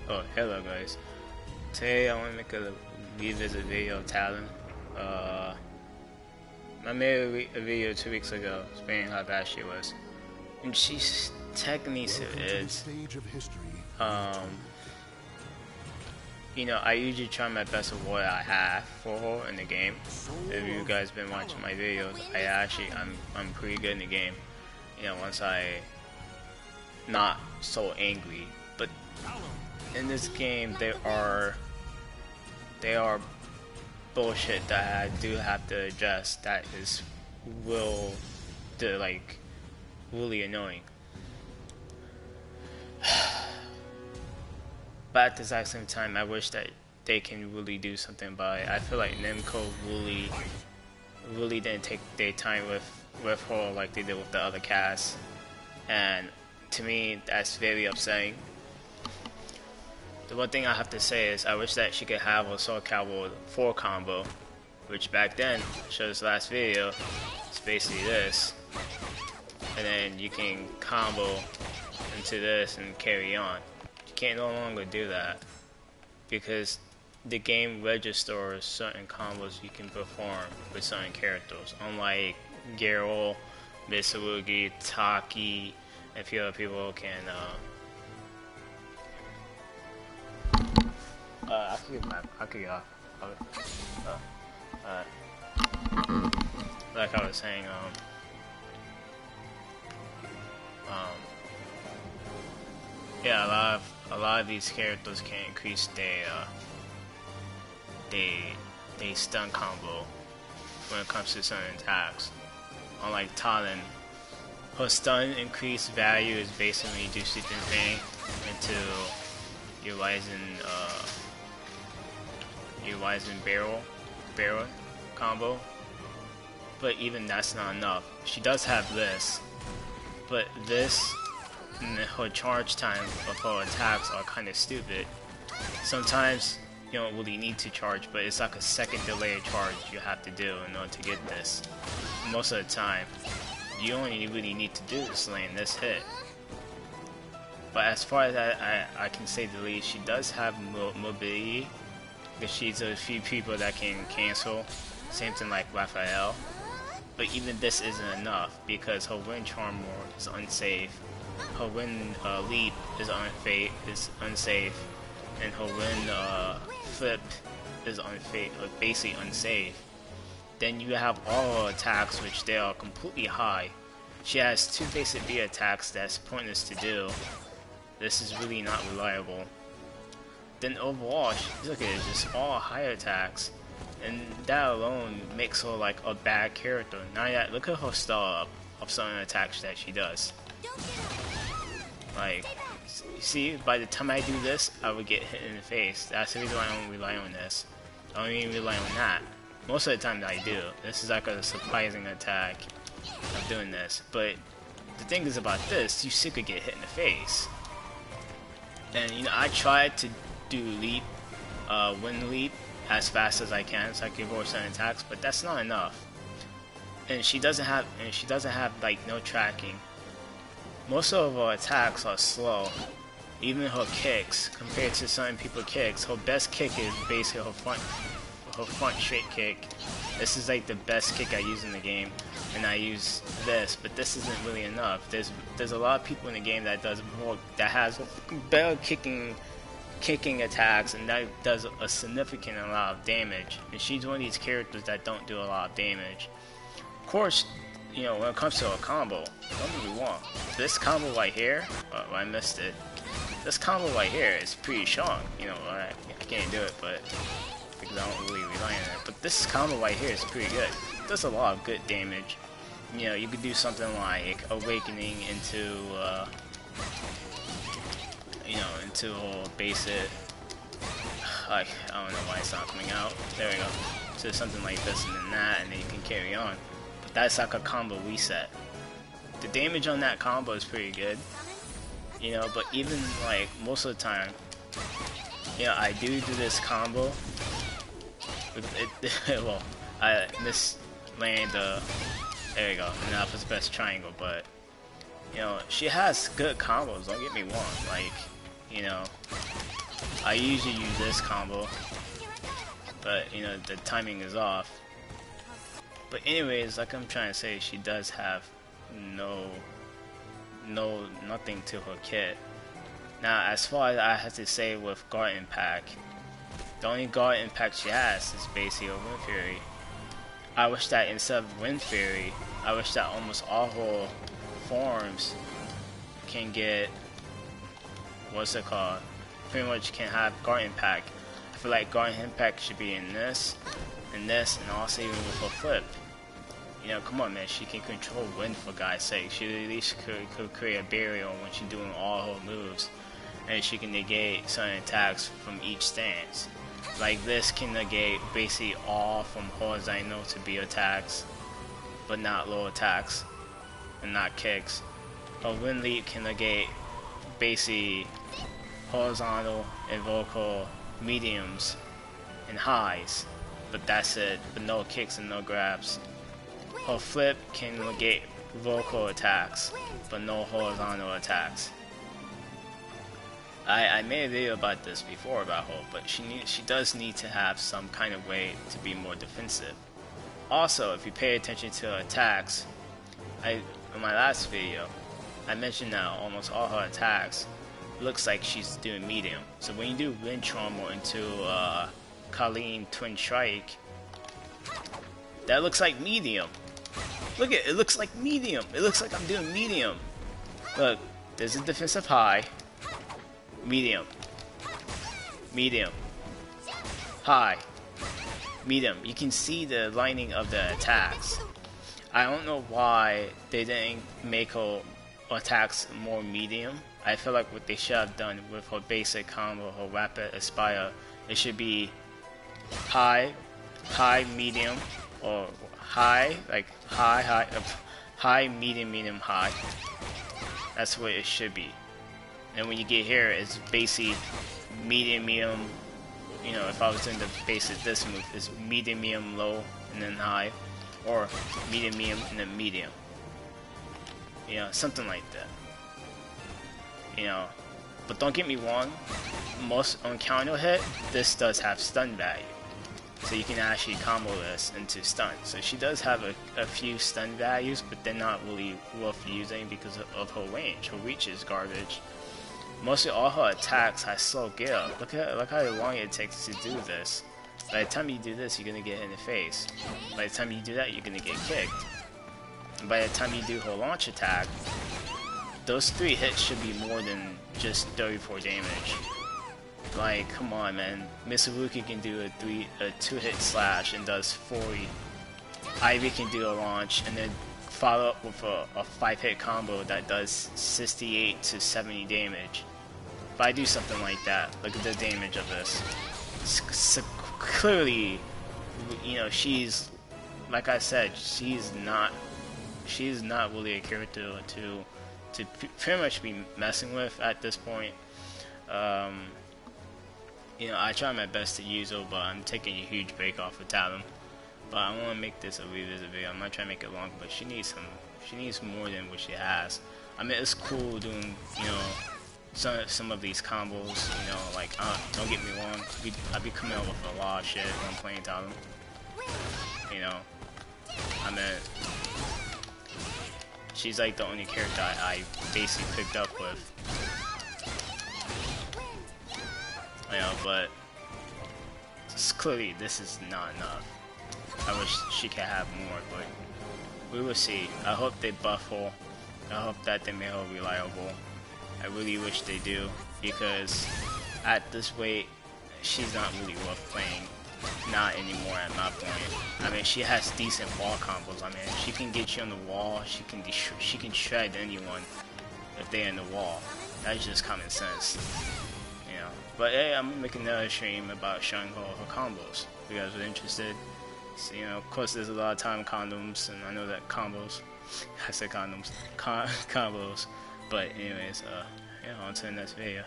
Oh, hello guys. Today I want to make a revisit video of Talim. I made a video 2 weeks ago explaining how bad she was. And she's technically is, you know, I usually try my best with what I have for her in the game. If you guys been watching my videos, I'm pretty good in the game. You know, once I not so angry. But in this game they are bullshit that I do have to address that is really annoying. But at the exact same time, I wish that they can really do something about it. I feel like Namco really didn't take their time with her like they did with the other cast, and to me that's very upsetting. The one thing I have to say is I wish that she could have a Soul Calibur 4 combo, which back then, showed this last video, it's basically this, and then you can combo into this and carry on. You can't no longer do that because the game registers certain combos you can perform with certain characters, unlike Geralt, Mitsurugi, Taki, and a few other people can I could get off of it. Like I was saying, yeah, a lot of these characters can increase they stun combo when it comes to certain attacks. Unlike Talim, her stun increase value is basically do certain thing into your Ryzen barrel combo, but even that's not enough. She does have this, but this and her charge time of her attacks are kind of stupid. Sometimes you don't really need to charge, but it's like a second delay charge you have to do in order to get this. Most of the time, you only really need to do is land this hit. But as far as I can say the least, she does have mobility, because she's a few people that can cancel, same thing like Raphael. But even this isn't enough, because her wind charm is unsafe, her wind leap is unsafe, and her wind flip is basically unsafe. Then you have all her attacks, which they are completely high. She has 2 basic B attacks that's pointless to do. This is really not reliable. Then overall, look at it, just all high attacks, and that alone makes her like a bad character. Now that look at her star of some attacks that she does. Like, you see, by the time I do this, I would get hit in the face. That's the reason why I don't rely on this. I don't even rely on that. Most of the time that I do. This is like a surprising attack of doing this. But the thing is about this, you still could get hit in the face. And you know, I tried to do wind leap as fast as I can, so I can avoid certain attacks, but that's not enough. And she doesn't have like no tracking. Most of her attacks are slow. Even her kicks, compared to certain people's kicks, her best kick is basically her front straight kick. This is like the best kick I use in the game, and I use this, but this isn't really enough. There's a lot of people in the game that has better kicking attacks, and that does a significant amount of damage. And she's one of these characters that don't do a lot of damage. Of course, you know, when it comes to a combo, don't get me wrong. This combo right here, I missed it. This combo right here is pretty strong. You know, I can't do it, but because I don't really rely on it. But this combo right here is pretty good. It does a lot of good damage. You know, you could do something like awakening into, you know, into a basic. I don't know why it's not coming out. There we go. So something like this and then that, and then you can carry on. But that's like a combo reset. The damage on that combo is pretty good. You know, but even like most of the time, you know, I do this combo. Well, I misland there we go, and that was the best triangle, but you know, she has good combos, don't get me wrong, like, you know, I usually use this combo, but you know the timing is off. But anyways, like I'm trying to say, she does have nothing to her kit. Now, as far as I have to say with Guard Impact, the only Guard Impact she has is basically a Wind Fury. I wish that instead of Wind Fury, I wish that almost all her forms can get, what's it called, pretty much can have Guard Impact. I feel like Guard Impact should be in this, and also even with her flip. You know, come on man, she can control wind for God's sake. She at least could create a barrier when she's doing all her moves. And she can negate certain attacks from each stance. Like this can negate basically all from horizontal to B attacks, but not low attacks, and not kicks. A Wind Leap can negate basically horizontal and vertical mediums and highs, but that's it, but no kicks and no grabs. Her flip can negate vertical attacks, but no horizontal attacks. I made a video about this before about her, but she does need to have some kind of way to be more defensive. Also, if you pay attention to her attacks, in my last video, I mentioned that almost all her attacks looks like she's doing medium. So when you do Wind Charm or into Colleen Twin Strike, that looks like medium. Look at it, it looks like medium. It looks like I'm doing medium. Look, there's a defensive high. Medium, medium, high, medium. You can see the lining of the attacks. I don't know why they didn't make her attacks more medium. I feel like what they should have done with her basic combo, her rapid aspire, it should be high, medium, or high, like high, medium, high. That's what it should be. And when you get here, it's basically medium, you know, if I was doing the basic this move, it's medium, low, and then high, or medium, and then medium. You know, something like that. You know, but don't get me wrong, most on counter hit, this does have stun value. So you can actually combo this into stun. So she does have a few stun values, but they're not really worth using because of her range. Her reach is garbage. Mostly all her attacks have slow gear. Look how long it takes to do this. By the time you do this, you're gonna get hit in the face. By the time you do that, you're gonna get kicked. And by the time you do her launch attack, those 3 hits should be more than just 34 damage. Like, come on, man. Mitsuruki can do a 2-hit slash and does 40. Ivy can do a launch and then follow up with a 5-hit combo that does 68 to 70 damage. If I do something like that, look at the damage of this. So clearly, you know, she's, like I said, she's not really a character to pretty much be messing with at this point. You know, I try my best to use her, but I'm taking a huge break off of Talim. But I want to make this a revisit video. I'm not trying to make it long, but she needs more than what she has. I mean, it's cool doing, you know, some of these combos. You know, like don't get me wrong, I be coming up with a lot of shit when I'm playing Talim. You know, I mean, she's like the only character I basically picked up with. You know, but clearly this is not enough. I wish she could have more, but we will see. I hope they buff her. I hope that they make her reliable. I really wish they do, because at this weight, she's not really worth playing. Not anymore at my point. I mean, she has decent wall combos. I mean, she can get you on the wall. She can shred anyone if they're in the wall. That's just common sense. You know. But hey, I'm making another stream about showing her combos. If you guys are interested. So, you know, of course, there's a lot of time condoms, and I know that combos. I said condoms, combos. But anyways, yeah, on to the next video.